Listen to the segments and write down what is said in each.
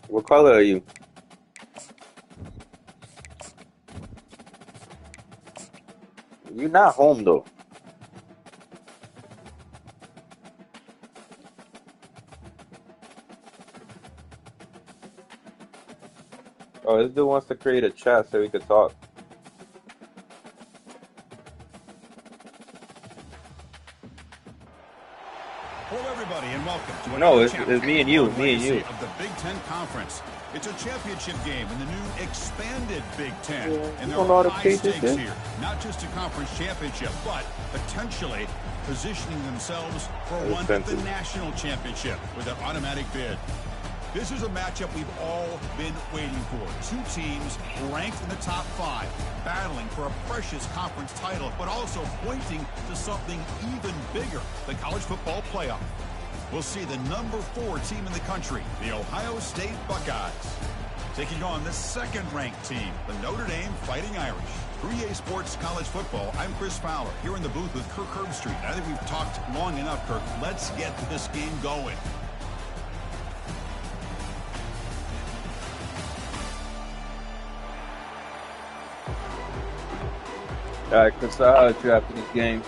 What color are you? You're not home though. Oh, this dude wants to create a chat so we could talk. Hello, everybody, and welcome to No, another it's chapter me and in the you, long me and legacy you. of the Big Ten Conference. It's a championship game in the new expanded Big Ten, Yeah, and you there don't know are how to high create this stakes shit? here. Not just a conference championship, but potentially positioning themselves for That was one at the sensitive. national championship with an automatic bid. This is a matchup we've all been waiting for. Two teams ranked in the top 5, battling for a precious conference title, but also pointing to something even bigger, the college football playoff. We'll see the number 4 team in the country, the Ohio State Buckeyes, taking on the second-ranked team, the Notre Dame Fighting Irish. For EA Sports College Football, I'm Chris Fowler, here in the booth with Kirk Herbstreit. I think we've talked long enough, Kirk. Let's get this game going. Alright, Chris, I'll hit you after this game.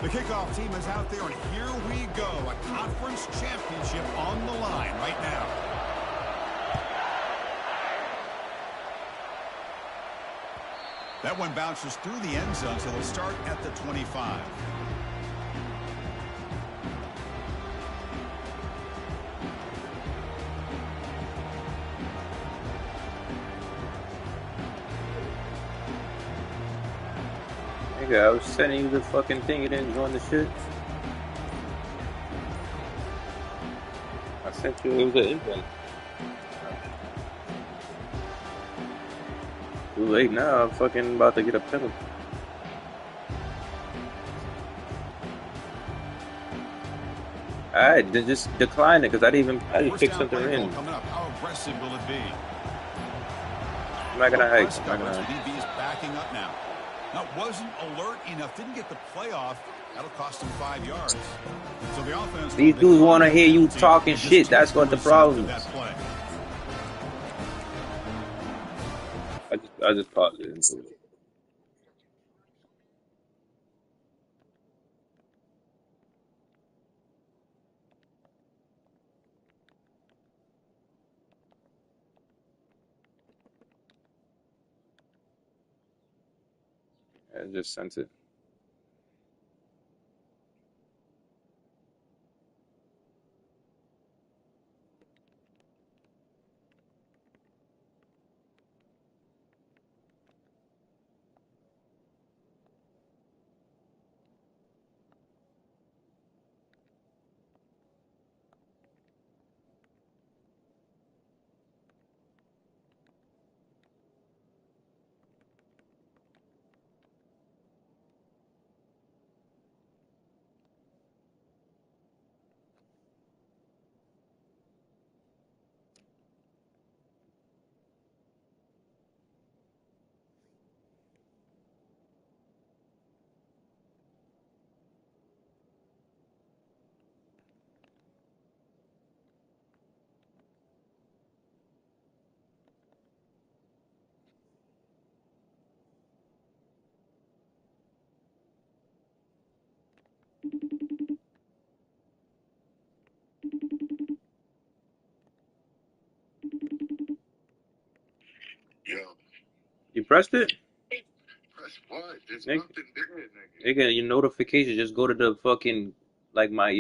The kickoff team is out there, and here we go. A conference championship on the line right now. That one bounces through the end zone, so they'll start at the 25. Nigga, I was sending you the fucking thing, you didn't join the shit. I sent you, it was an invite. Too late now, I'm fucking about to get a penalty. Alright, then just decline it, because I didn't First pick down something play call in. coming up. How aggressive will it be? I'm not gonna hike, I'm Prescott not looks gonna to hike. DB's backing up now. Now, wasn't alert enough, didn't get the playoff. That'll cost him 5 yards. So the offense. These dudes want to hear you talking shit, that's what the problem That is. play. I just paused it into it. I just sent it. Yo, You pressed it? press what? There's Nigga, nothing there, nigga. nigga, your notification, just go to the fucking, like like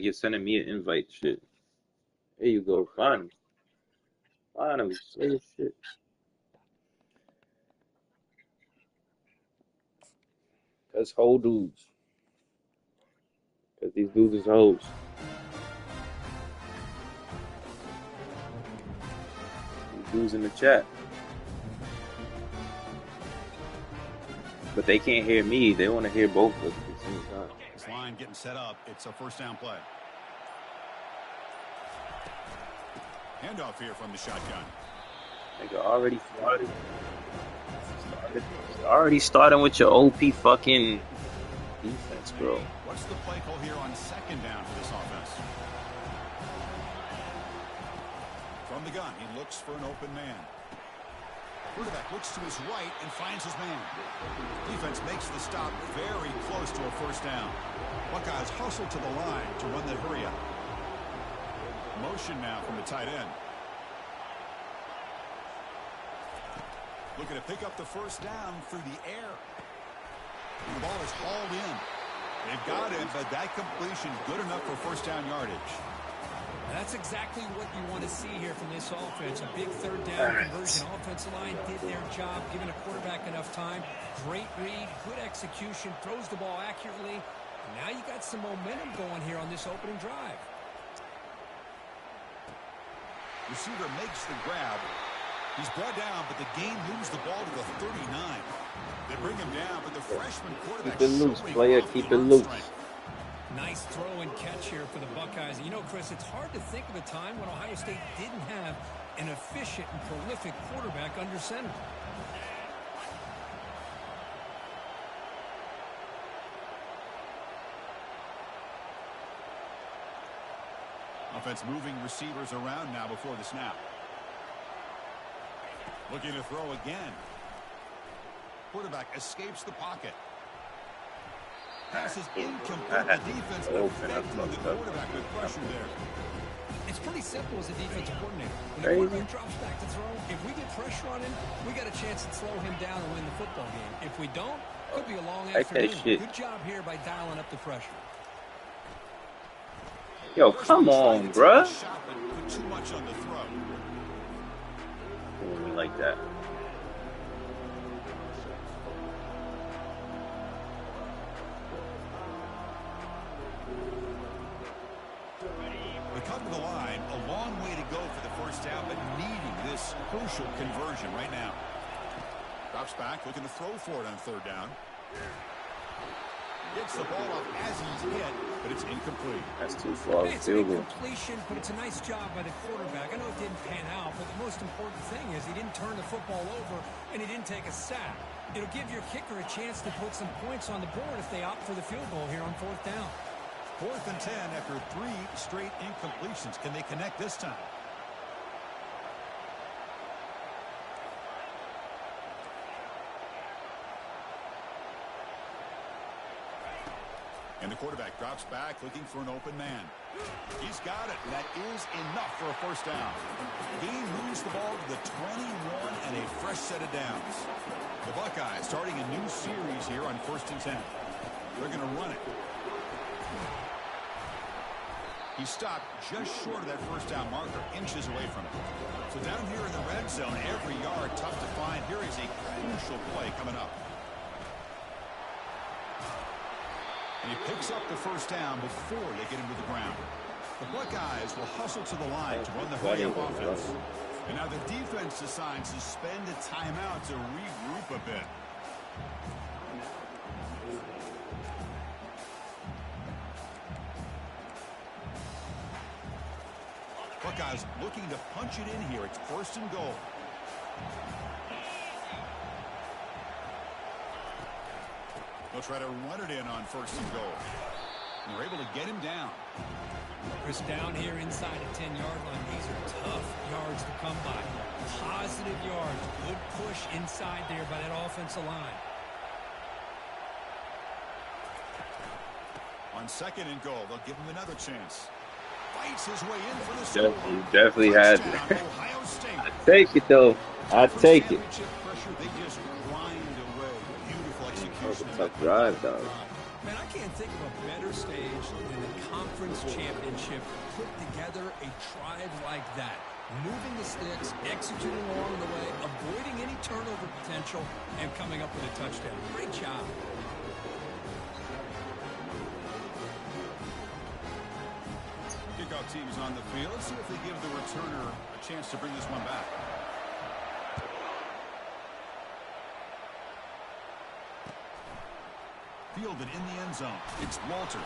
you're sending me an invite shit. There you go, fine. Finally, say your shit. That's whole dudes. Cause these dudes is hoes. These dudes in the chat. But they can't hear me. They want to hear both of us at the same time. This line getting set up. It's a first down play. Handoff here from the shotgun. Nigga already started. It's already starting with your OP fucking defense, bro. What's the play call here on second down for this offense? From the gun, he looks for an open man. Quarterback looks to his right and finds his man. Defense makes the stop very close to a first down. Buckeyes hustle to the line to run that hurry up. Motion now from the tight end. Looking to pick up the first down through the air. The ball is hauled in. They've got it, but that completion good enough for first down yardage. That's exactly what you want to see here from this offense. A big third down conversion. Offensive line did their job, giving a quarterback enough time. Great read, good execution, throws the ball accurately. And now you got some momentum going here on this opening drive. Receiver makes the grab. He's brought down, but the game moves the ball to the 39. They bring him down, but the freshman quarterback keep it loose, player. Keep it loose. Nice throw and catch here for the Buckeyes. You know, Chris, it's hard to think of a time when Ohio State didn't have an efficient and prolific quarterback under center. Offense moving receivers around now before the snap. Looking to throw again. Quarterback escapes the pocket. Pass is incomplete. The defense affecting the quarterback with pressure there. It's pretty simple as a defensive coordinator. When the quarterback drops back to throw, if we get pressure on him, we got a chance to slow him down and win the football game. If we don't, could be a long afternoon. Good job here by dialing up the pressure. Yo, come on, bruh. Too much on the throw. We like that. They come to the line, a long way to go for the first down, but needing this crucial conversion right now. Drops back, looking to throw for it on third down. Gets the ball up as he's hit, but it's incomplete. That's too far. It's an incompletion, but it's a nice job by the quarterback. I know it didn't pan out, but the most important thing is he didn't turn the football over and he didn't take a sack. It'll give your kicker a chance to put some points on the board if they opt for the field goal here on fourth down. 4th and 10 after 3 straight incompletions. Can they connect this time? And the quarterback drops back looking for an open man. He's got it. That is enough for a first down. Game moves the ball to the 21 and a fresh set of downs. The Buckeyes starting a new series here on 1st and 10. They're going to run it. He stopped just short of that first down marker, inches away from it. So down here in the red zone, every yard tough to find. Here is a crucial play coming up. And he picks up the first down before they get him to the ground. The Buckeyes will hustle to the line to run the hurry-up offense. And now the defense decides to spend a timeout to regroup a bit. Buckeyes looking to punch it in here. It's 1st and goal. They'll try to run it in on 1st and goal. And they're able to get him down. Chris, down here inside a 10-yard line, these are tough yards to come by. Positive yards. Good push inside there by that offensive line. On 2nd and goal, they'll give him another chance. Fights his way in for the score. You definitely had it. I take it, though. I take it. That was a tough drive, dog. Man, I can't think of a better stage than the conference championship. Put together a drive like that. Moving the sticks, executing along the way, avoiding any turnover potential, and coming up with a touchdown. Great job. Kickoff team is on the field. Let's see if they give the returner a chance to bring this one back. Fielded in the end zone. It's Walters.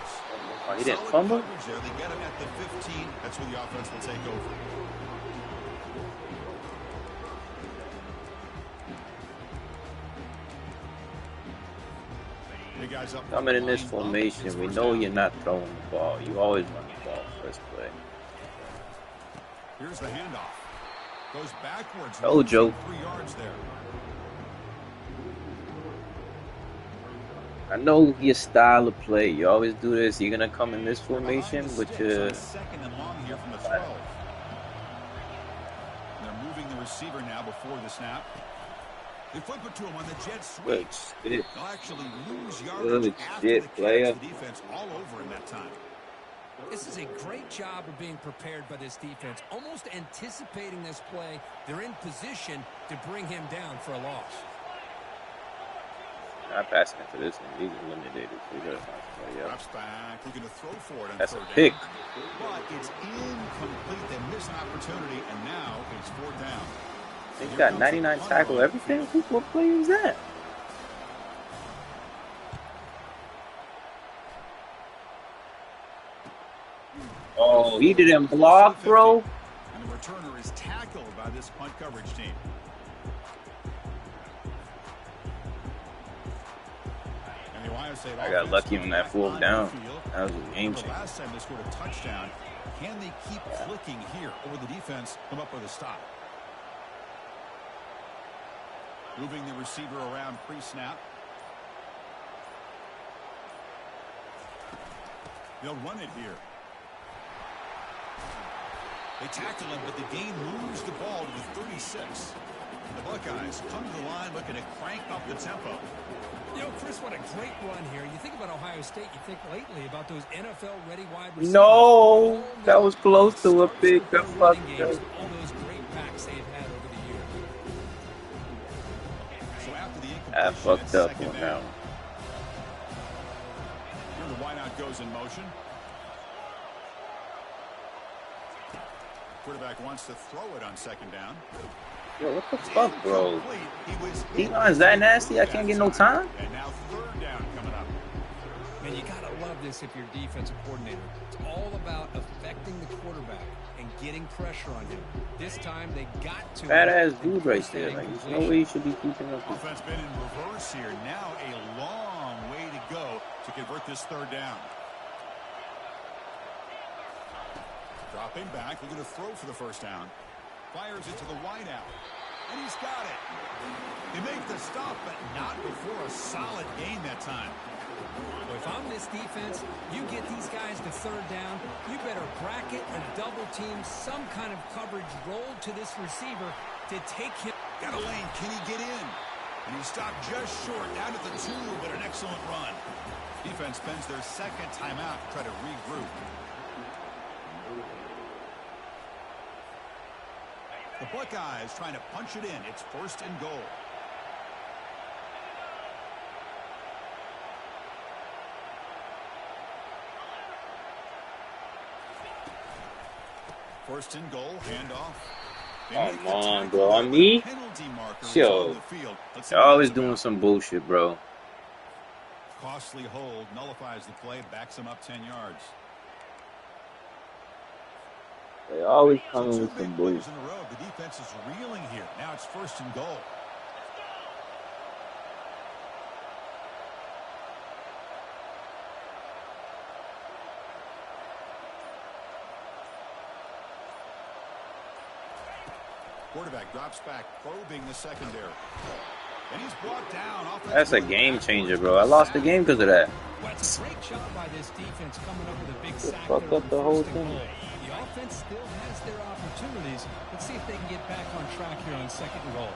Oh, he didn't fumble? There. They get him at the 15. That's where the offense will take over. Hey guys, up front Coming in this line up. formation, It's we first know down. you're not throwing the ball. You always run the ball first play. Here's the handoff. Goes backwards. Oh, Losing Joe. 3 yards there. I know your style of play. You always do this. You're gonna come in this Behind formation the with sticks your. on 2nd and long here from the 12. They're moving the receiver now before the snap. They flip it to him on the jet sweep. Good shit. They'll actually lose yardage Good after shit, the catch. player. The defense all over in that time. This is a great job of being prepared by this defense. Almost anticipating this play. They're in position to bring him down for a loss. Not passing into this one. He's eliminated. So you gotta find somebody else. Drops back, looking to throw for it on That's a 3rd pick. down. But it's incomplete. They miss an opportunity, and now it's 4th down. He's Here got comes the 99 punter tackle on the everything. field. What player is that? Oh, he didn't block, bro. And the returner is tackled by this punt coverage team. And the Ohio State I got offense lucky on that back 4th on down. the field. That was a game The changer. last time they scored a touchdown. Can they keep clicking here, or the defense come up with a stop? Moving the receiver around pre-snap. They'll run it here. They tackle him, but the gain moves the ball to the 36. The Buckeyes come to the line looking to crank up the tempo. You know, Chris, what a great run here. You think about Ohio State, you think lately about those NFL-ready wide receivers. No, that was close to a pick. I Their fucked running games, up. all those great backs they've had over the years. So after the I incompletion, fucked it's up 2nd on that down. one. Here the wideout goes in motion. Quarterback wants to throw it on 2nd down. Yo, what the fuck, bro? Incomplete. He was D-line's that nasty? I can't get no time? And now 3rd down coming up. Man, you gotta love this if you're a defensive coordinator. It's all about affecting the quarterback and getting pressure on him. This time they got to Badass him and dude right forced that there. Like, there's no incompletion. way you should be keeping up with. Offense been in reverse here. Now a long way to go to convert this 3rd down. Dropping back, looking to throw for the 1st down. Fires it to the wideout. And he's got it. They make the stop, but not before a solid gain that time. Well, if I'm this defense, you get these guys to 3rd down, you better bracket or double team some kind of coverage roll to this receiver to take him. Got a lane. Can he get in? And he stopped just short, down at the 2, but an excellent run. Defense spends their 2nd timeout to try to regroup. The Buckeyes trying to punch it in. It's 1st and goal. First and goal, handoff. They make Come the on, tackle, bro. but On me? penalty marker is Yo. on the field. Let's see You're what always that's doing about. some bullshit, bro. Costly hold nullifies the play, backs him up 10 yards. They always So coming 2 with some big plays bullshit. in a row. The defense is reeling here. Now it's 1st and goal. Quarterback drops back, probing the secondary. And he's brought down. That's a game changer, bro. I lost the game because of that. Well, it's a great job by this defense coming up with a big sack fucked there up on the whole 1st and thing. goal. The offense still has their opportunities. Let's see if they can get back on track here on 2nd and goal.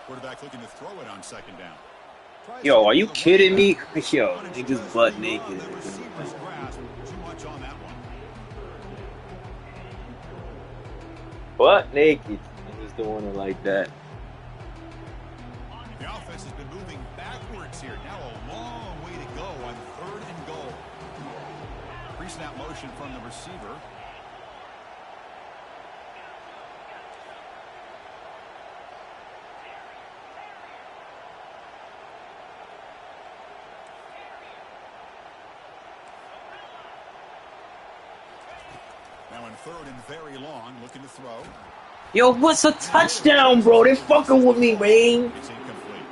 Quarterback looking to throw it on 2nd down. Tries Yo, to are get you to the kidding me? running Yo, back. niggas butt Just naked. beyond the receiver's grasp. Too much on that one. Butt naked. Niggas doing it like that. The offense has been moving backwards here. Now a long way to go on 3rd and goal. Pre-snap motion from the receiver. third and very long, looking to throw. Yo, what's a touchdown, bro? They fucking with me, man. It's incomplete.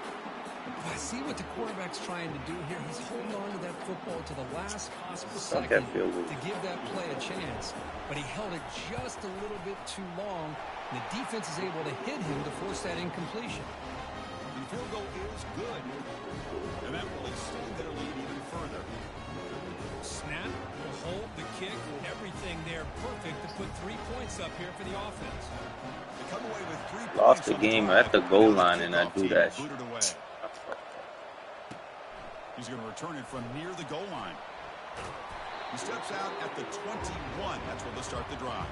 I see what the quarterback's trying to do here. He's holding on to that football to the last possible Fuck second that field goal. to give that play a chance. But he held it just a little bit too long. And the defense is able to hit him to force that incompletion. And the field goal is good. And that will extend their lead even further. Snap, the hold, the kick, everything there perfect to put 3 points up here for the offense. They come away with 3 points. Lost the game at the goal line and I do that shit. He's going to return it from near the goal line. He steps out at the 21. That's where they'll start the drive.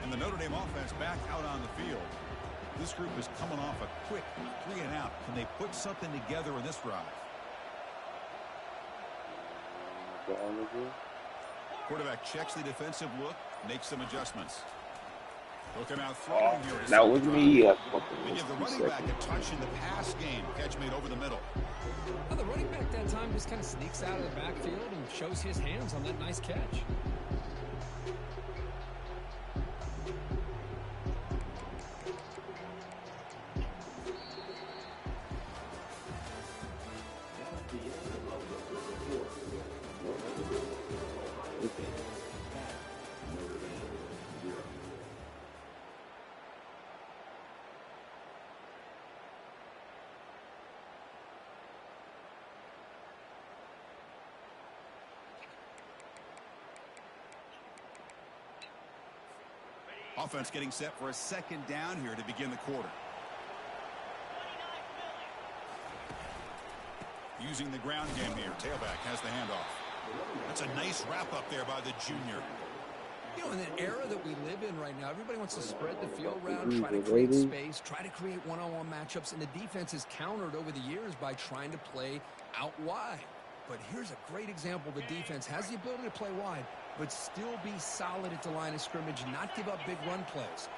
And the Notre Dame offense back out on the field. This group is coming off a quick 3 and out. Can they put something together in this drive? Quarterback checks the defensive look, makes some adjustments. Look him out throwing here. That was me. They give the running back a touch in the pass game. Catch made over the middle. Well, the running back that time just kind of sneaks out of the backfield and shows his hands on that nice catch. Offense getting set for a second down here to begin the quarter. Using the ground game here. Tailback has the handoff. That's a nice wrap up there by the junior. You know, in the era that we live in right now, everybody wants to spread the field around, try to create space, try to create one-on-one matchups, and the defense is countered over the years by trying to play out wide. But here's a great example. The defense has the ability to play wide, but still be solid at the line of scrimmage, not give up big run plays.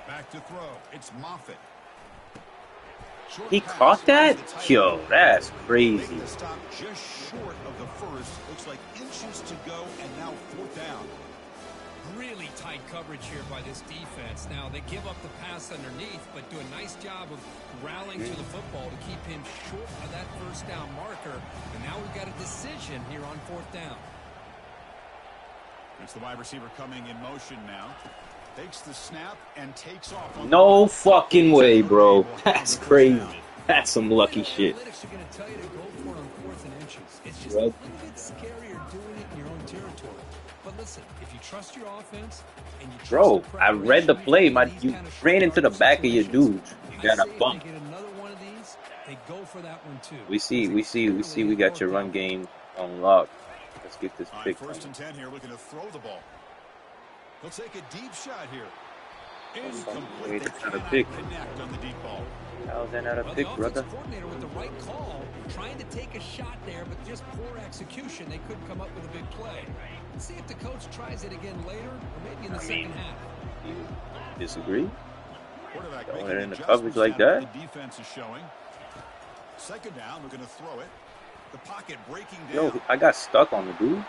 Back to throw. It's Moffitt. He caught that? Yo, that's crazy. The stop just short of the first. Looks like inches to go, and now 4th down. Really tight coverage here by this defense. Now, they give up the pass underneath, but do a nice job of rallying to the football to keep him short of that first down marker. And now we've got a decision here on 4th down. It's the wide receiver coming in motion now. Takes the snap and takes off. No fucking way, bro. That's crazy. That's some lucky shit. Analytics are going to tell you to go for it on 4th and inches. It's just a little bit scarier doing it in your own territory. But listen, if you trust your offense and you trust Bro, I read the play. You ran into the back of your dude. You got a bump. Get another one of these, they go for that one too. We see we got your run game on lock. Let's get this pick. 1st and 10 here, looking to throw the ball. He'll take a deep shot here. Wait, Incomplete. that's not a pick. Connect on the deep ball. How's that not a Well, pick, the brother? offensive coordinator with the right call, trying to take a shot there, but just poor execution. They couldn't come up with a big play. Let's see if the coach tries it again later, or maybe in the second half. You disagree? Quarterback Going making in the adjustments coverage like now. that? The defense is showing. 2nd down, we're going to throw it. The pocket breaking down. Yo, I got stuck on the dude.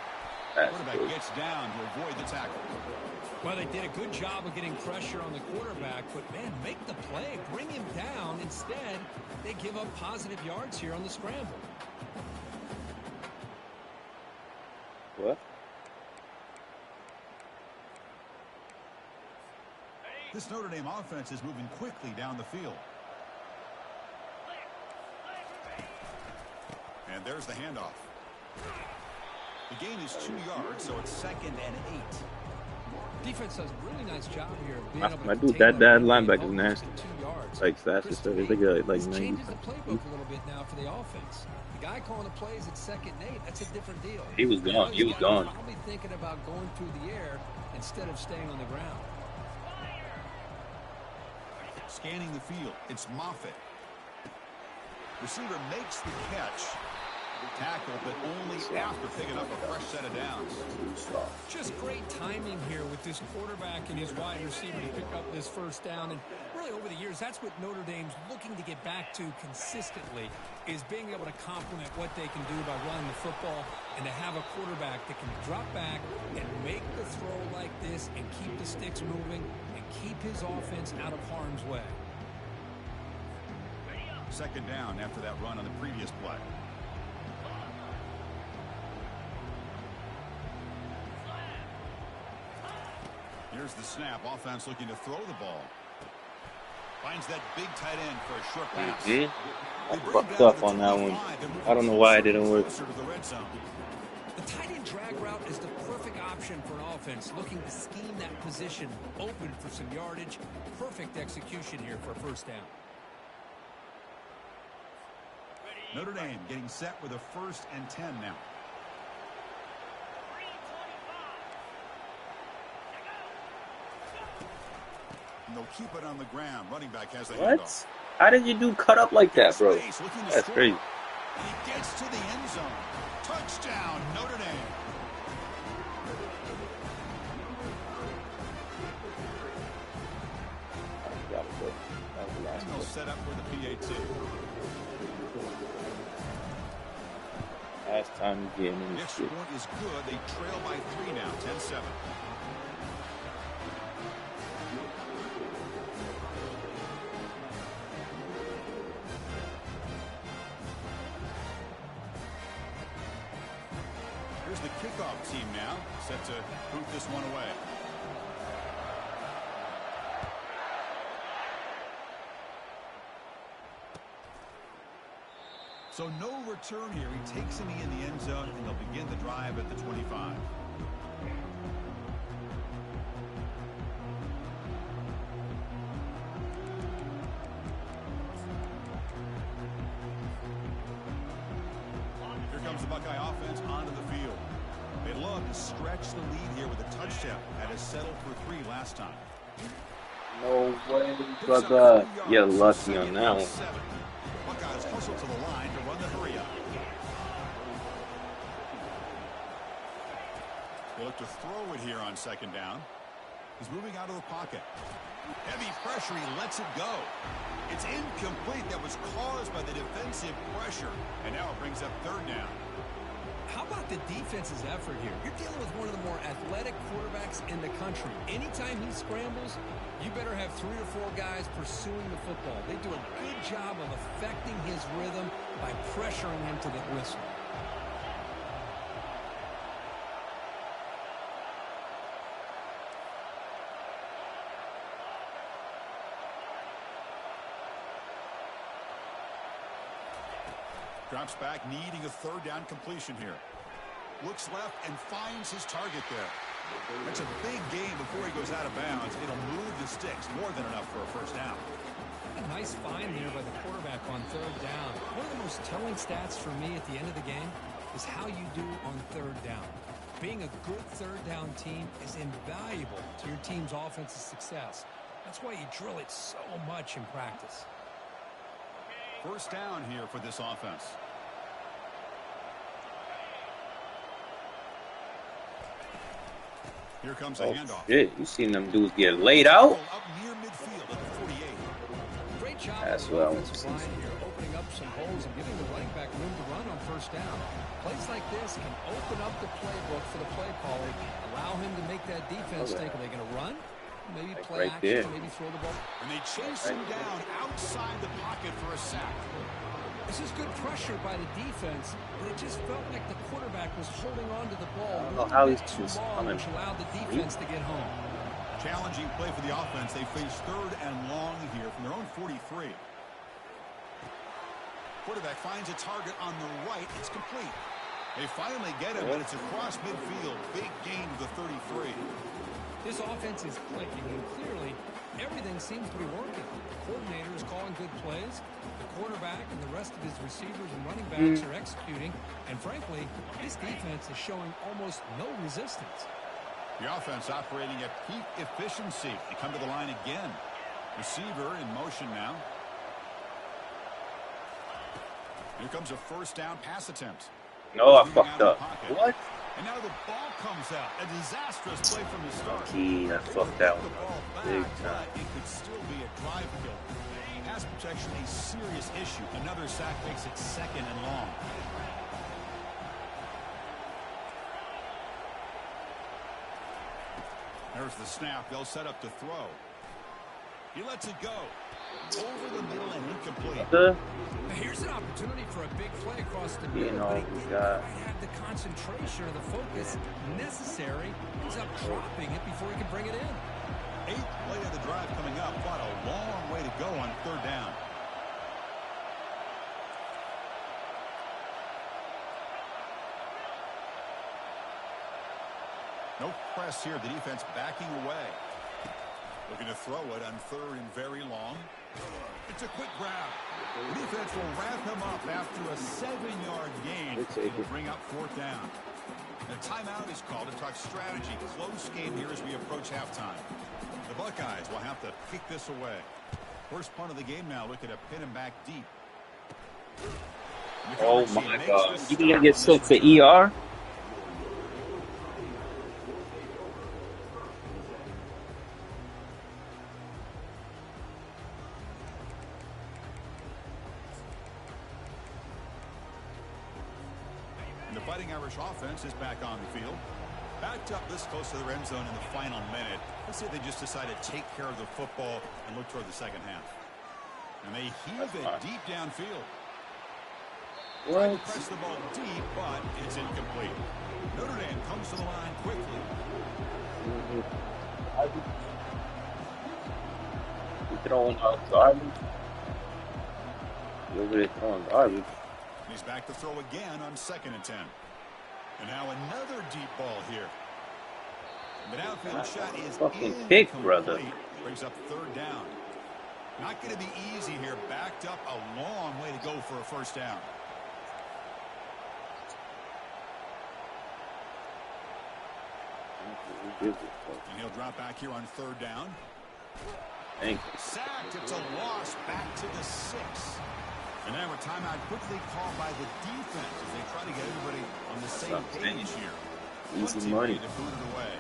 That's Quarterback cool. gets down to avoid the tackle. Well, they did a good job of getting pressure on the quarterback, but, man, make the play, bring him down. Instead, they give up positive yards here on the scramble. What? This Notre Dame offense is moving quickly down the field. And there's the handoff. The gain is 2 yards, so it's 2nd and 8. Defense does a really nice job here of being able to My dude, contain that the linebacker is offense nasty. to 2 yards. Like fast and stuff. It's like This 90. changes the playbook a little bit now for the offense. The guy calling the plays at 2nd and 8, that's a different deal. He was gone. He was gone. Probably thinking about going through the air instead of staying on the ground. Scanning the field, it's Moffitt. Receiver makes the catch. Tackle, but only after picking up a fresh set of downs. Just great timing here with this quarterback and his wide receiver to pick up this first down. And really over the years, that's what Notre Dame's looking to get back to consistently, is being able to complement what they can do by running the football and to have a quarterback that can drop back and make the throw like this and keep the sticks moving and keep his offense out of harm's way. Second down after that run on the previous play. Here's the snap. Offense looking to throw the ball. Finds that big tight end for a short pass. I fucked up on that one. I don't know why it didn't work. The tight end drag route is the perfect option for an offense looking to scheme that position open for some yardage. Perfect execution here for a first down. Notre Dame getting set with a 1st and 10 now. And they'll keep it on the ground. Running back has the handoff. How did you do cut up like that, bro? That's crazy. And he gets to the end zone. Touchdown, Notre Dame. And they'll set up for the PAT. Last time game in the extra point is good. They trail by 3 now, 10-7. Here's the kickoff team now, set to boot this one away. So no return here. He takes him in the end zone, and they'll begin the drive at the 25. Here comes the Buckeye offense onto the field. They love to stretch the lead here with a touchdown. Had us settled for 3 last time. No way, brother. You're lucky on that one. Buckeyes hustle to the line to run the hurry up. They look to throw it here on 2nd down. He's moving out of the pocket. Heavy pressure, he lets it go. It's incomplete. That was caused by the defensive pressure. And now it brings up 3rd down. How about the defense's effort here? You're dealing with one of the more athletic quarterbacks in the country. Anytime he scrambles, you better have 3 or 4 guys pursuing the football. They do a good job of affecting his rhythm by pressuring him to the whistle. Drops back, needing a 3rd down completion here. Looks left and finds his target there. That's a big gain before he goes out of bounds. It'll move the sticks, more than enough for a 1st down. A nice find there by the quarterback on 3rd down. One of the most telling stats for me at the end of the game is how you do on 3rd down. Being a good 3rd down team is invaluable to your team's offensive success. That's why you drill it so much in practice. 1st down here for this offense. Here comes a handoff. Shit, you seen them dudes get laid out? Up near midfield at the 48. Great job. That's what I want to see. Here, opening up some holes and giving the running back room to run on 1st down. Plays like this can open up the playbook for the play caller, allow him to make that defense think, are they going to run? Maybe play action, maybe throw the ball. And they chase him down outside the pocket for a sack. This is good pressure by the defense, but it just felt like the quarterback was holding on to the ball. I don't know how he's just coming. Which allowed the defense to get home. Challenging play for the offense. They face 3rd and long here from their own 43. Quarterback finds a target on the right. It's complete. They finally get him, but it's across midfield. Big gain to the 33. This offense is clicking, and clearly everything seems to be working. The coordinator is calling good plays. The quarterback and the rest of his receivers and running backs are executing. And frankly, this defense is showing almost no resistance. The offense operating at peak efficiency. They come to the line again. Receiver in motion now. Here comes a first down pass attempt. No, I fucked up. What? And now the ball comes out. A disastrous play from the start. Key, I fucked that one up. Big time. It could still be a drive kill. Pass protection a serious issue. Another sack makes it second and long. There's the snap. They'll set up to throw. He lets it go. Over the middle and incomplete. Here's an opportunity for a big play across the You middle, know, but he didn't got quite have the concentration or the focus necessary. Ends up dropping it before he can bring it in. 8th play of the drive coming up. Quite a long way to go on third down. No press here. The defense backing away. Looking to throw it on third and very long. It's a quick grab. The defense will wrap him up after a 7-yard gain. It'll bring up fourth down. A timeout is called to talk strategy. Close game here as we approach halftime. The Buckeyes will have to kick this away. First punt of the game now. Looking to pin him back deep. Oh my God. You think I get sent to ER? The Fighting Irish offense is back on the field. Backed up this close to the end zone in the final minute. Let's say they just decided to take care of the football and look toward the second half. And they heave it deep downfield. Trying to press the ball deep, but it's incomplete. Notre Dame comes to the line quickly. You throwing out garbage? You over there throwing garbage? He's back to throw again on 2nd and 10. And now another deep ball here. The outfield shot is fucking pick, brother. Brings up third down. Not going to be easy here. Backed up a long way to go for a first down. And he'll drop back here on third down. Sacked. It's a loss back to the 6. And now a timeout quickly called by the defense as they try to get everybody on the same page here. Easy money. To boot it away.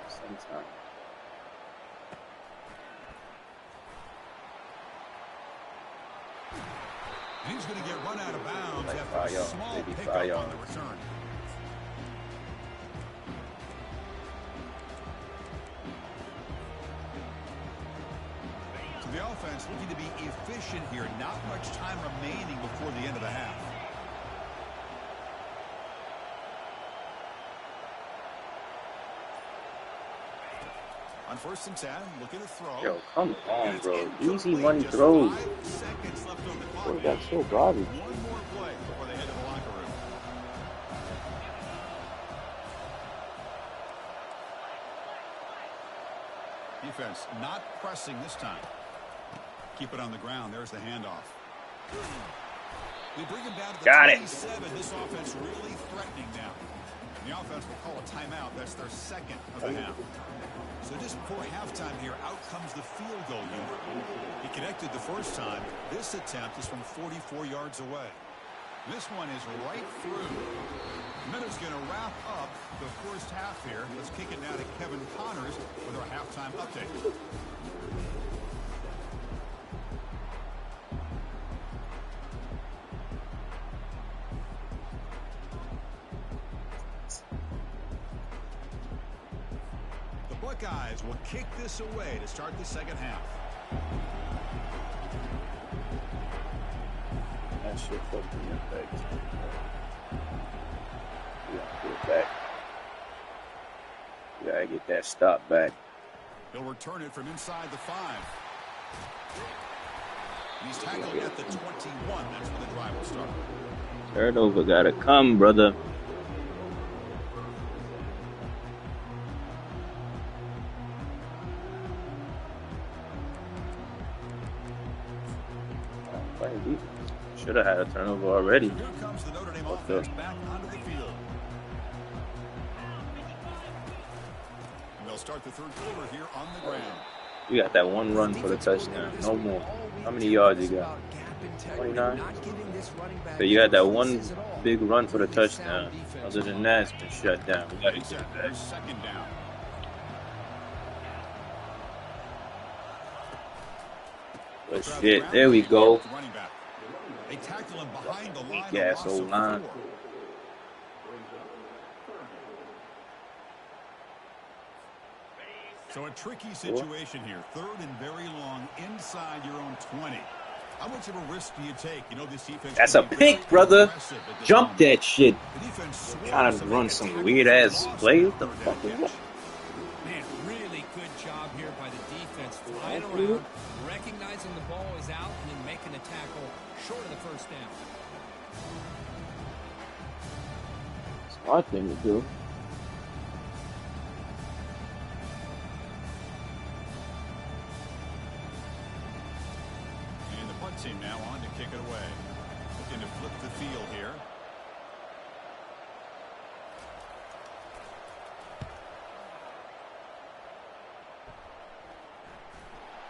Sometime. And he's going to get run out of bounds like after a small pickup on the return. So the offense looking to be efficient here. Not much time remaining before the end of the half. On 1st and 10, looking to throw. Yo, come on, bro. Easy money throws. Boy, that's so garbage. One more play before they head to the locker room. Defense not pressing this time. Keep it on the ground. There's the handoff. We bring him down to the 27. This offense really threatening now. And the offense will call a timeout. That's their 2nd of the half. So just before halftime here, out comes the field goal unit. He connected the first time. This attempt is from 44 yards away. This one is right through. And then it's going to wrap up the first half here. Let's kick it now to Kevin Connors with our halftime update. Buckeyes will kick this away to start the second half. That shit fucking impact. Yeah, get it back. You gotta get that stop back. He'll return it from inside the 5. He's tackled at the 21. That's where the drive will start. Turnover gotta come, brother. Should have had a turnover already. Here comes the Notre Dame offense back onto the field. And they'll start the third quarter here on the ground. We got that one run for the touchdown. No more. How many week, yards it's you got? about gap integrity, 29. not giving this running back So you had any that one creases at all. big run for the Really sound touchdown. defense Other on than the that, line. it's been shut down. We gotta get Ncaa, it back. here's second down. But Throw out the shit, ground there we game here go. with the running back. They tackle him behind the line, Weak a ass loss O of line. 4. So a tricky situation here. Third and very long inside your own 20. How much of a risk do you take? You know this defense. That's a pick, brother. Jump that shit. Trying to run some weird ass play. What the fuck is that? Man, really good job here by the defense. Flying around, recognizing the ball is out, and then making a tackle short of the first down. Smart thing to do. And the punt team now on to kick it away. Looking to flip the field here.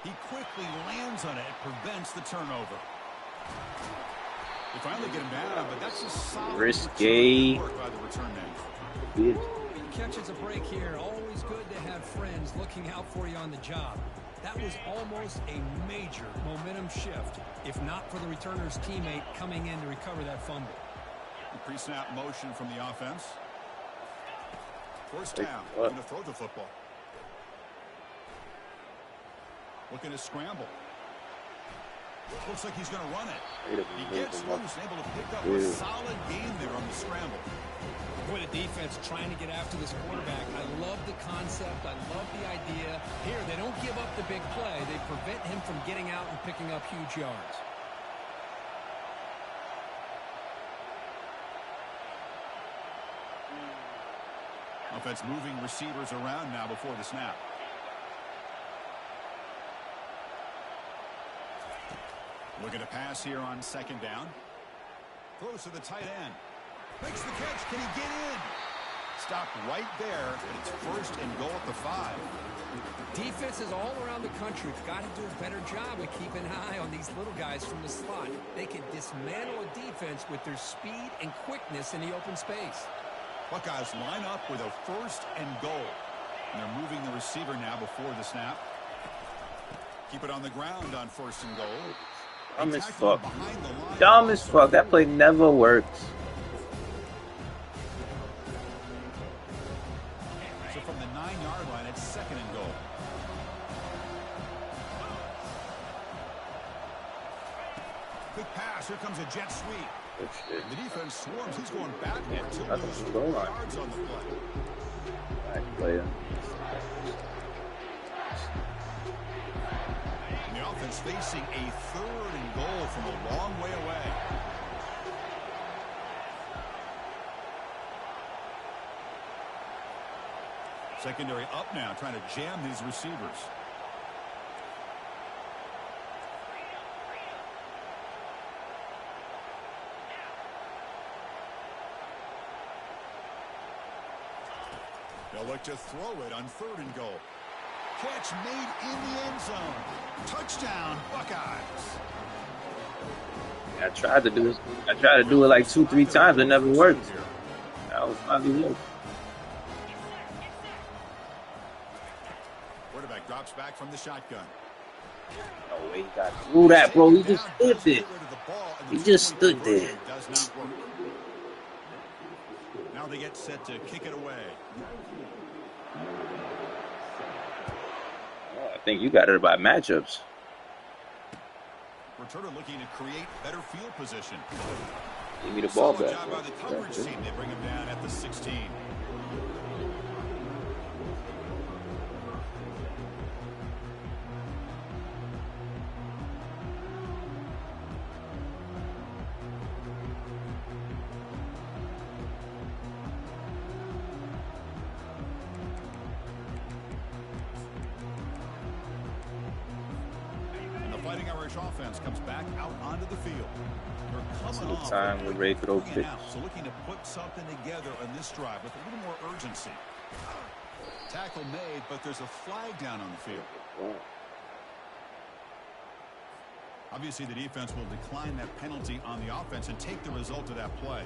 He quickly lands on it, prevents the turnover. They finally get him down, but that's a solid Risky. work by the return man. Catches a break here. Always good to have friends looking out for you on the job. That was almost a major momentum shift, if not for the returner's teammate coming in to recover that fumble. Pre-snap motion from the offense. First down, going to throw the football. Looking to scramble. Looks like he's going to run it. He gets loose, able to pick up a solid gain there on the scramble. Boy, the defense trying to get after this quarterback. I love the concept. I love the idea. Here, they don't give up the big play. They prevent him from getting out and picking up huge yards. Offense moving receivers around now before the snap. Looking to pass here on second down. Throws to the tight end. Makes the catch. Can he get in? Stopped right there, and it's first and goal at the 5. Defenses all around the country have got to do a better job of keeping an eye on these little guys from the slot. They can dismantle a defense with their speed and quickness in the open space. Buckeyes line up with a first and goal. And they're moving the receiver now before the snap. Keep it on the ground on first and goal. Dumb as fuck. Dumb as fuck. That play never works. So from the 9-yard line, it's second and goal. Quick pass. Here comes a jet sweep. The defense swarms. He's going backward. He'll lose 4 yards on the play. Player. And the offense facing a third and goal from a long way away. Secondary up now, trying to jam these receivers. They'll look to throw it on third and goal. Catch made in the end zone. Touchdown, Buckeyes. I tried to do it. I tried to do it like 2-3 times. It never worked. That was probably it. Quarterback drops back from the shotgun. No way he got through that, bro. He just stood there. He just stood there. Does not work. Now they get set to kick it away. I think you got it by matchups. Returner looking to create better field position. Give me the ball Solid back. job by the coverage team. They bring him down at the 16. Fighting Irish offense comes back out onto the field. They're coming off Time we're ready to throw pitch. So looking to put something together on this drive with a little more urgency. Tackle made, but there's a flag down on the field. Obviously, the defense will decline that penalty on the offense and take the result of that play.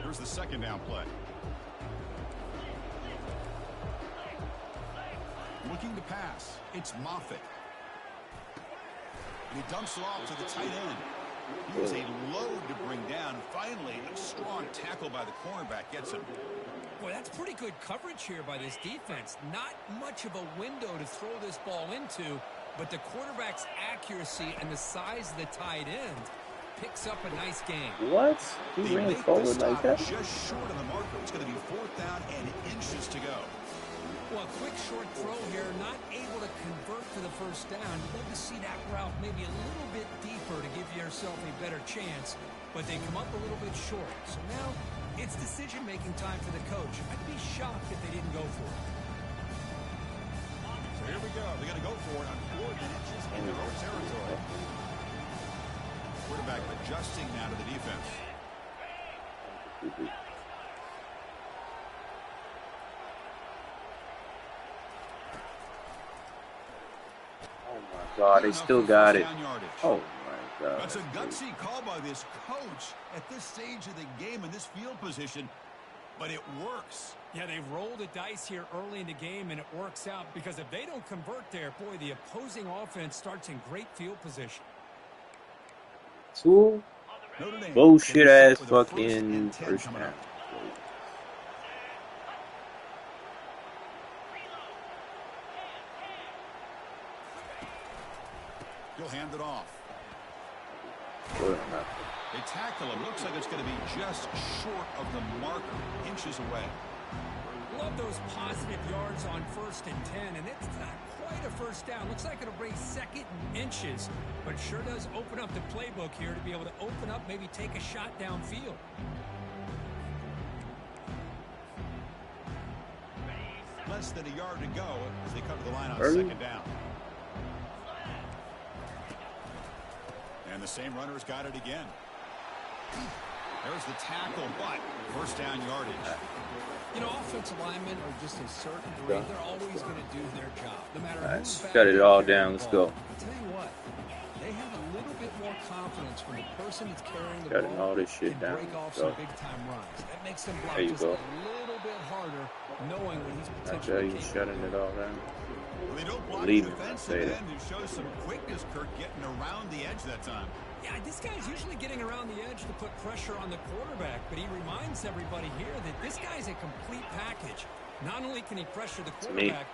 Here's the second down play. Looking to pass. It's Moffitt. And he dumps it off to the tight end. He was a load to bring down. Finally, a strong tackle by the cornerback gets him. Boy, that's pretty good coverage here by this defense. Not much of a window to throw this ball into, but the quarterback's accuracy and the size of the tight end picks up a nice game. What? He ran forward like that? Just short of the marker. It's going to be 4th down and inches to go. Well, a quick short throw here, not able to convert for the first down. You'd love to see that route maybe a little bit deeper to give yourself a better chance, but they come up a little bit short. So now it's decision-making time for the coach. I'd be shocked if they didn't go for it. So here we go. They're going to go for it on 4 inches in their own territory. Quarterback adjusting now to the defense. God, they still got it. Oh my God. That's a gutsy call by this coach at this stage of the game in this field position, but it works. Yeah, they roll the dice here early in the game, and it works out because if they don't convert there, boy, the opposing offense starts in great field position. Two bullshit ass fucking first down. He'll hand it off. Good. They tackle him. Looks like it's going to be just short of the marker, inches away. Love those positive yards on 1st and 10, and it's not quite a first down. Looks like it'll bring 2nd and inches, but sure does open up the playbook here to be able to open up, maybe take a shot downfield. Less than a yard to go as they come to the line on 2nd down. And the same runner's got it again. There's the tackle, but 1st down yardage. You know, offensive linemen are just a certain breed. They're always going to do their job, no matter who's back. Shut it all down. Let's go. I'll tell you what, they have a little bit more confidence when the person that's carrying the Shutting ball all this shit can down. break off some big-time runs. That makes them block There you just go. a little bit harder, knowing when he's I tell potentially you, capable. shutting it all down. Well, they don't block Leave the it, defensive say end and show some quickness, Kirk, getting around the edge that time. Yeah, this guy's usually getting around the edge to put pressure on the quarterback, but he reminds everybody here that this guy's a complete package. Not only can he pressure the quarterback,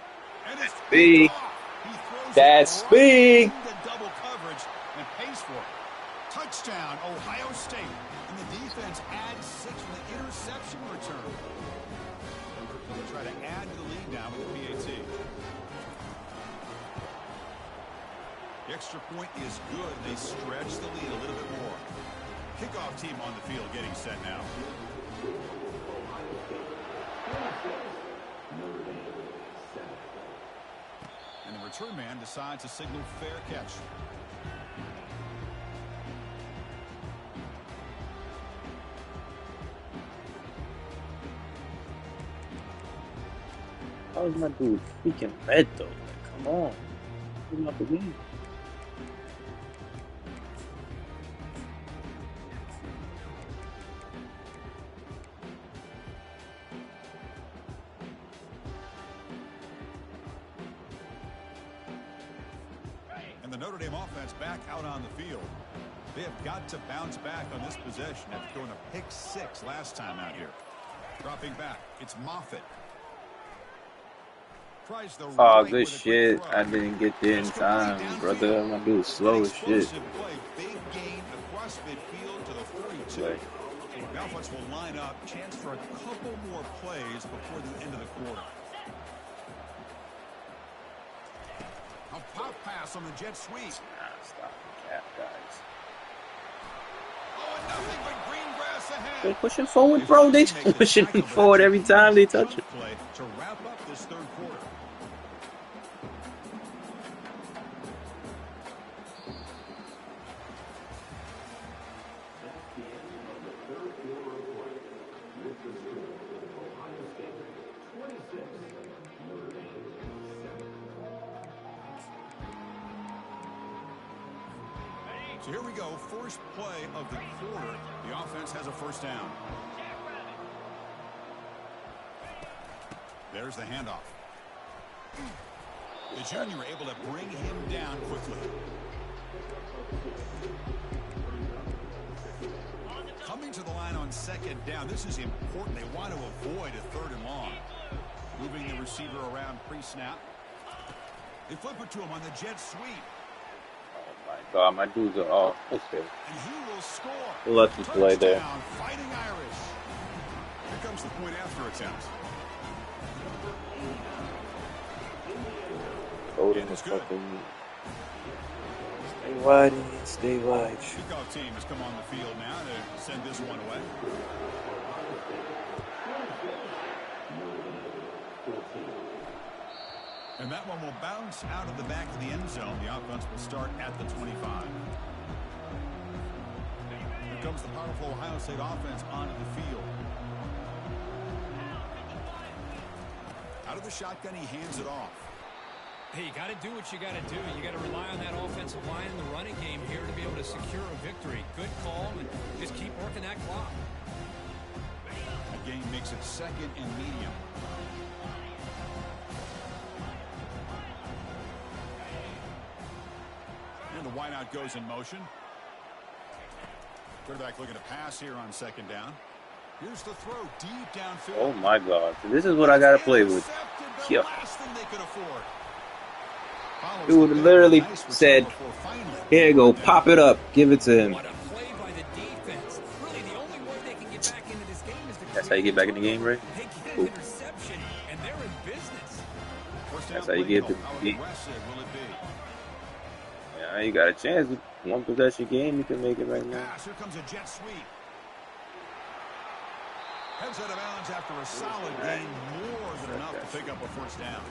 and it's big. That's big. Into double coverage and pays for it. Touchdown, Ohio State. And the defense adds 6 with an interception return. They'll try to add to the lead now with the PAT. The extra point is good. They stretch the lead a little bit more. Kickoff team on the field getting set now. And the return man decides to signal fair catch. How is my dude freaking red though? Like, come on. Give him up the game. And the Notre Dame offense back out on the field. They have got to bounce back on this possession after throwing a pick 6 last time out here. Dropping back, it's Moffitt. Tries the Oh, right good with a shit. quick throw. I didn't get there in time, brother. My dude's slow as shit. Explosive play, big gain across midfield to the 42. Play. Malfutz will line up, chance for a couple more plays before the end of the quarter. A pop pass on the jet sweep. Nah, stop the cap, guys. Oh, and nothing but green grass ahead. They're pushing forward, bro. They pushing forward every time they touch it. Play to wrap up this third quarter. So here we go, first play of the quarter. The offense has a first down. There's the handoff. The junior able to bring him down quickly. Coming to the line on second down. This is important. They want to avoid a third and long. Moving the receiver around pre-snap. They flip it to him on the jet sweep. Oh my God, my dudes are all okay. And he will score. Lucky play there. Fighting Irish. Here comes the point after attempt. Holding the fucking. Stay wide, stay wide. Kickoff team has come on the field now to send this one away. And that one will bounce out of the back of the end zone. The offense will start at the 25. Here comes the powerful Ohio State offense onto the field. Out of the shotgun, he hands it off. Hey, you got to do what you got to do. You got to rely on that offensive line in the running game here to be able to secure a victory. Good call, and just keep working that clock. The game makes it second and medium. And the wideout goes in motion. Quarterback looking to pass here on second down. Here's the throw deep downfield. Oh my God, this is what I gotta play with. Yeah. Dude literally said, "Here you go, pop it up, give it to him." What a play by the defense. Really, the only way they can get back into this game is to That's how you get back in the game, right? They get Cool. an interception, and they're in business. That's how you get the beat. Yeah, you got a chance. One possession game, you can make it right now. Here comes a jet sweep. Heads out of bounds after a solid gain, more than enough to pick up a first down.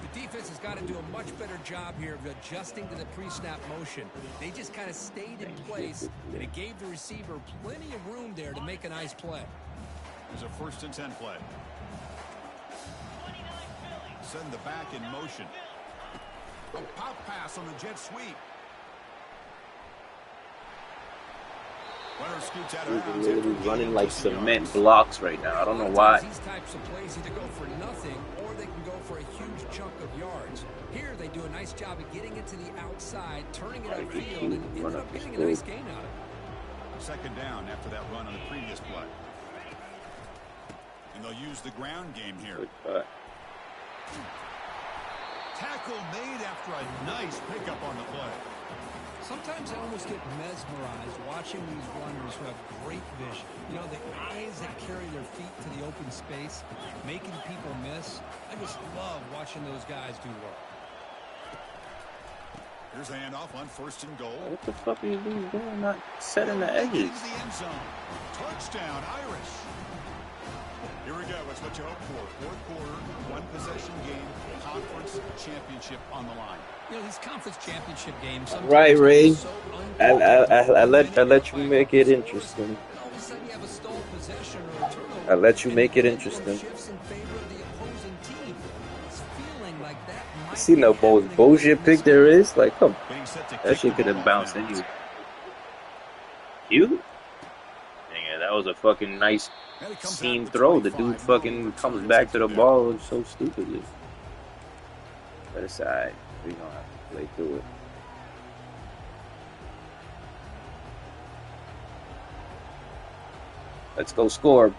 The defense has got to do a much better job here of adjusting to the pre-snap motion. They just kind of stayed in place, and it gave the receiver plenty of room there to make a nice play. There's a 1st and 10 play. Send the back in motion. A pop pass on the jet sweep. Runner scoots out of bounds. He's literally running like cement blocks right now. I don't know why. These types of plays either go for nothing or they can go for a huge chunk of yards. Here they do a nice job of getting it to the outside, turning it upfield, and ended up getting a nice gain out of it. Second down after that run on the previous play. And they'll use the ground game here. Tackle made after a nice pickup on the play. Sometimes I almost get mesmerized watching these runners who have great vision. You know, the eyes that carry their feet to the open space, making people miss. I just love watching those guys do work. Here's a handoff on 1st and goal. What the fuck are you doing? Not setting the edges. The end zone. Touchdown, Irish. Here we go. It's what you hope for. 4th quarter, 1-possession game, conference championship on the line. You know, these conference championship games. Right, Ray. I let you make it interesting. All of a sudden you have a stalled possession or a turnover. I let you make it interesting. Shifts in favor of the opposing team. It's feeling like that might See the be most happening. bullshit pick there is? Like, come on. Being set to That kick shit the could ball have bounced off. anyway. You? Yeah, that was a fucking nice And it comes seam out to throw. The 25. dude fucking comes back to the ball so stupidly. But aside, we gonna have to play through it. Let's go score.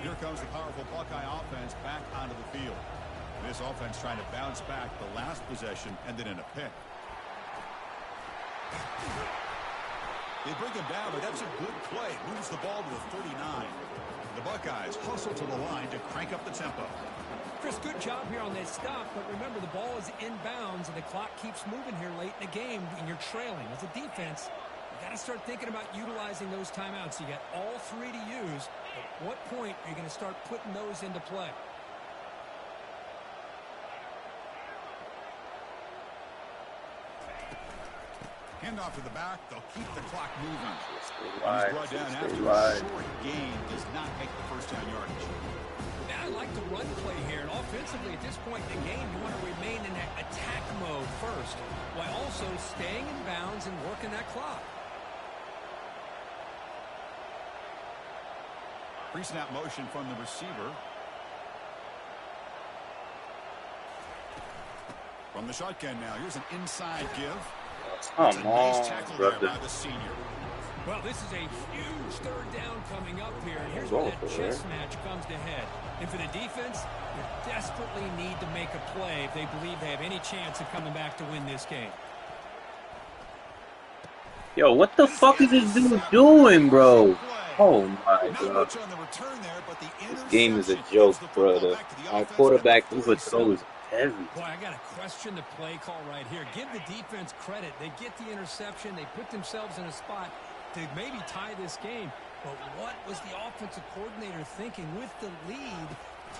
Here comes the powerful Buckeye offense back onto the field. This offense trying to bounce back. The last possession ended in a pick. They bring him down, but that's a good play. Moves the ball to the 39. The Buckeyes hustle to the line to crank up the tempo. Chris, good job here on this stop, but remember the ball is inbounds and the clock keeps moving here late in the game and you're trailing. As a defense, you got to start thinking about utilizing those timeouts. You got all 3 to use. At what point are you going to start putting those into play? Handoff to the back. They'll keep the clock moving. Stay He's wide. brought down after Stay a wide. short gain. Does not make the first down yardage. Man, I like the run play here. And offensively, at this point in the game, you want to remain in that attack mode first. first, while also staying in bounds and working that clock. Pre-snap motion from the receiver. From the shotgun now, here's an inside give. Come Nice on, tackle brother. there by the senior. Well, this is a huge third down coming up here. And here's where that chess match comes to head. And for the defense, they desperately need to make a play if they believe they have any chance of coming back to win this game. Yo, what the fuck is this dude doing, bro? Oh my god. This game is a joke, brother. Our quarterback overthrows everything. Boy, I got to question the play call right here. Give the defense credit. They get the interception. They put themselves in a spot to maybe tie this game. But what was the offensive coordinator thinking with the lead,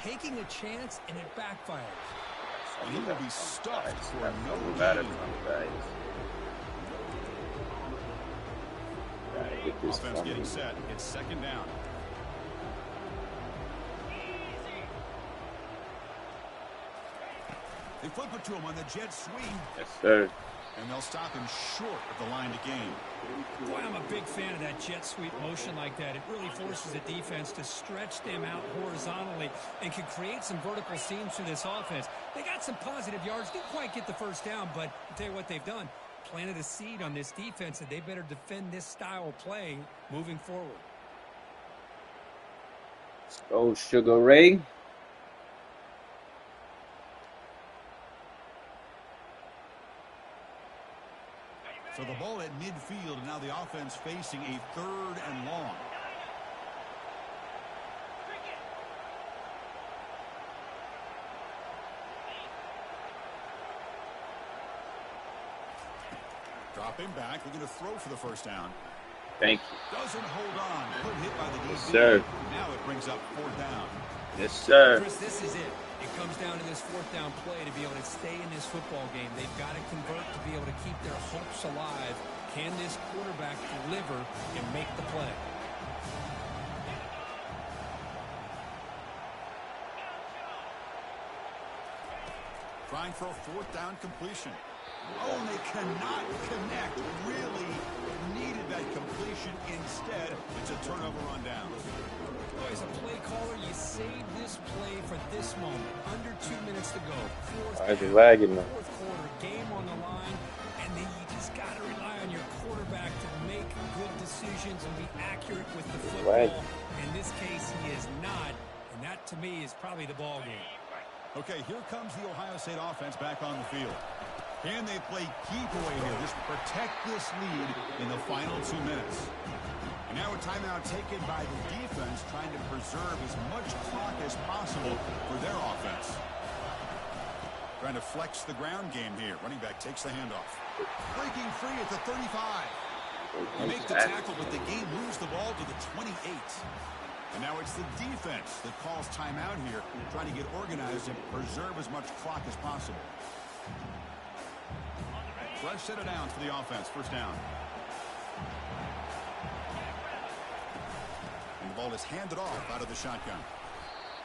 taking a chance, and it backfires? He will be stuffed for no Matter gain. Offense getting set. It's second down. They flip it to him on the jet sweep. Yes, sir. And they'll stop him short of the line to gain. Boy, I'm a big fan of that jet sweep motion like that. It really forces the defense to stretch them out horizontally and can create some vertical seams through this offense. They got some positive yards. Didn't quite get the first down, but I'll tell you what they've done. Planted a seed on this defense that they better defend this style of play moving forward. Oh, Sugar Ray. So the ball at midfield, and now the offense facing a third and long. Dropping back, looking to throw for the first down. Thank you. Doesn't hold on. Good hit by the DB. Yes, sir. Now it brings up fourth down. Yes, sir. Chris, this is it. It comes down to this fourth down play to be able to stay in this football game. They've got to convert to be able to keep their hopes alive. Can this quarterback deliver and make the play? Trying for a fourth down completion. Oh, and they cannot connect. Really needed that completion. Instead, it's a turnover on down. Oh, as a play caller, you save this play for this moment. Under 2 minutes to go. I've been lagging now. Fourth quarter, game on the line, and then you just got to rely on your quarterback to make good decisions and be accurate with the football. In this case, he is not, and that to me is probably the ball game. Okay, here comes the Ohio State offense back on the field. Can they play keep away here? Just protect this lead in the final 2 minutes. And now a timeout taken by the defense, trying to preserve as much clock as possible for their offense. Trying to flex the ground game here. Running back takes the handoff. Breaking free at the 35. They make the tackle, but the game moves the ball to the 28. And now it's the defense that calls timeout here, trying to get organized and preserve as much clock as possible. Fresh set of downs for the offense. First down. And the ball is handed off out of the shotgun.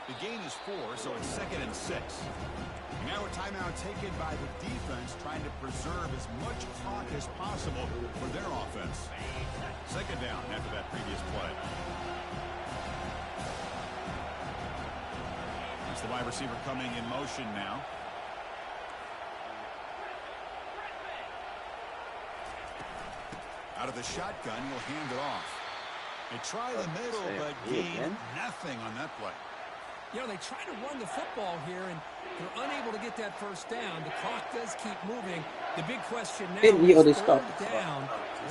The gain is 4, so it's 2nd and 6. And now a timeout taken by the defense, trying to preserve as much clock as possible for their offense. 2nd down after that previous play. It's the wide receiver coming in motion now. Out of the shotgun, he'll hand it off. They try the middle, but gain nothing on that play. You know, they try to run the football here, and they're unable to get that first down. The clock does keep moving. The big question now is third down.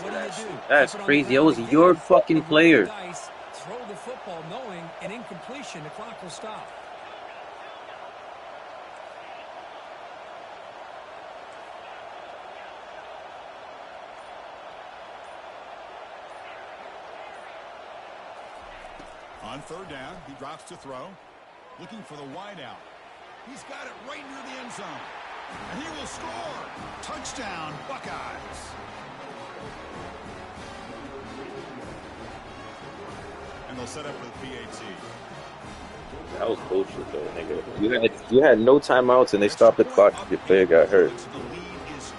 What do you do? That's crazy. That was your fucking player. Throw the football knowing an incompletion. The clock will stop. On third down, he drops to throw. Looking for the wide out. He's got it right near the end zone. And he will score. Touchdown, Buckeyes. And they'll set up with PAT. That was bullshit, though, nigga. You had no timeouts, and they stopped the clock. Your player got hurt. The lead is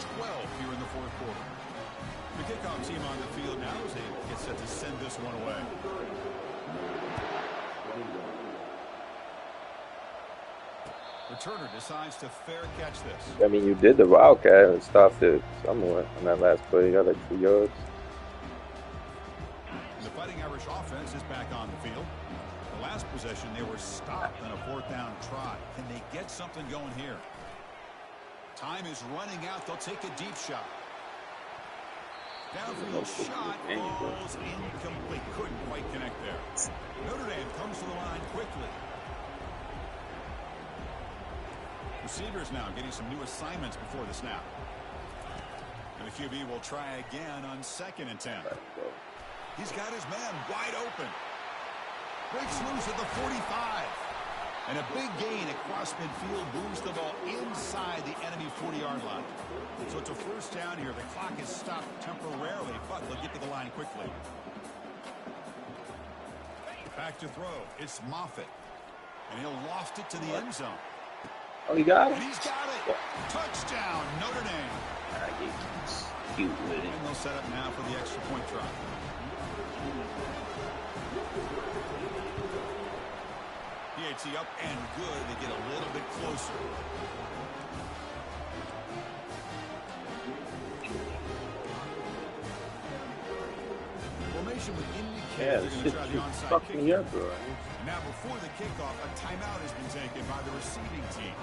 returner decides to fair catch this. I mean, you did the wildcat and stopped it somewhere on that last play. You got like 2 yards. The Fighting Irish offense is back on the field. The last possession, they were stopped on a 4th down try. Can they get something going here? Time is running out. They'll take a deep shot. Downfield shot falls incomplete. Couldn't quite connect there. Notre Dame comes to the line quickly. Receivers now getting some new assignments before the snap. And the QB will try again on 2nd and 10. He's got his man wide open. Breaks loose at the 45. And a big gain across midfield moves the ball inside the enemy 40-yard line. So it's a 1st down here. The clock is stopped temporarily, but they'll get to the line quickly. Back to throw. It's Moffitt. And he'll loft it to the end zone. Oh, you got it? And he's got it. Touchdown, Notre Dame. Cute with it. And they'll set up now for the extra point try. PAT up and good. They get a little bit closer. Formation with indicated Yeah, they're this going to shit try the keeps onside fucking kick. me up, bro. Now before the kickoff, a timeout has been taken by the receiving team.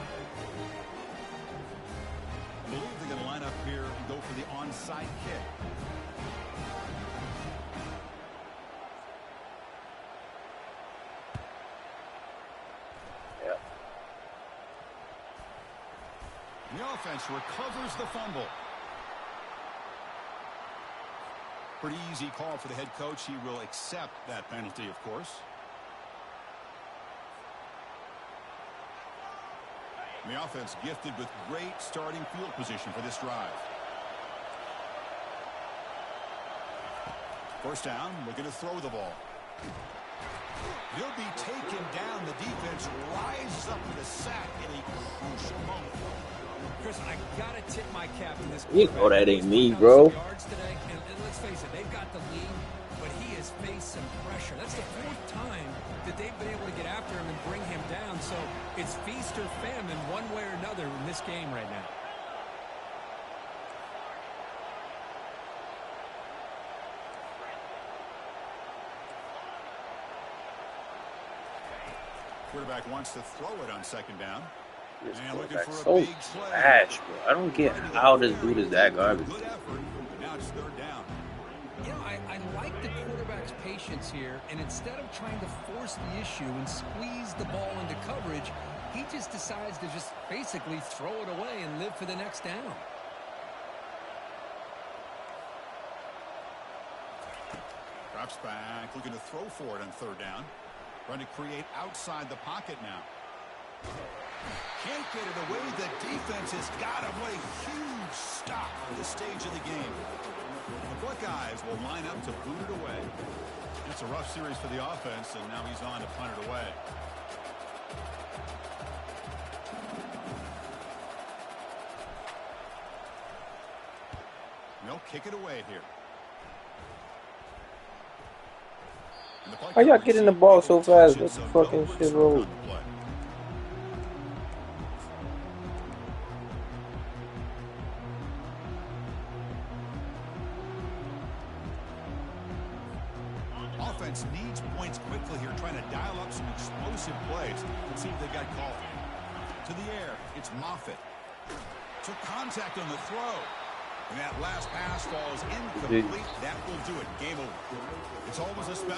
I believe they're going to line up here and go for the onside kick. Yeah. The offense recovers the fumble. Pretty easy call for the head coach. He will accept that penalty, of course. And the offense gifted with great starting field position for this drive. 1st down, looking to throw the ball. He'll be taken down. The defense rises up with a sack in a crucial moment. Chris, I gotta tip my cap to this. You know that ain't me, bro. Today, and let's face it, they've got the lead, but he has faced some pressure. That's the 4th time that they've been able to get after him and bring him down. So it's feast or famine one way or another in this game right now. Quarterback wants to throw it on 2nd down. This And looking quarterback's for a so big play. trash, bro. I don't get how this dude is that garbage. Good effort, but now it's 3rd down. You know, I like the quarterback's patience here, and instead of trying to force the issue and squeeze the ball into coverage, he just decides to just basically throw it away and live for the next down. Drops back, looking to throw for it on 3rd down. Trying to create outside the pocket now. Can't get it away. The defense has got him. What a huge stop for the stage of the game. The Buckeyes will line up to boot it away. It's a rough series for the offense, and now he's on to punt it away. They'll kick it away here. How y'all getting the ball so fast? What the fucking shit roll? Offense needs points quickly here, trying to dial up some explosive plays. Let's see if they got called. To the air, it's Moffitt. Took contact on the throw. And that last pass falls incomplete. That will do it. Game over. It's always a special.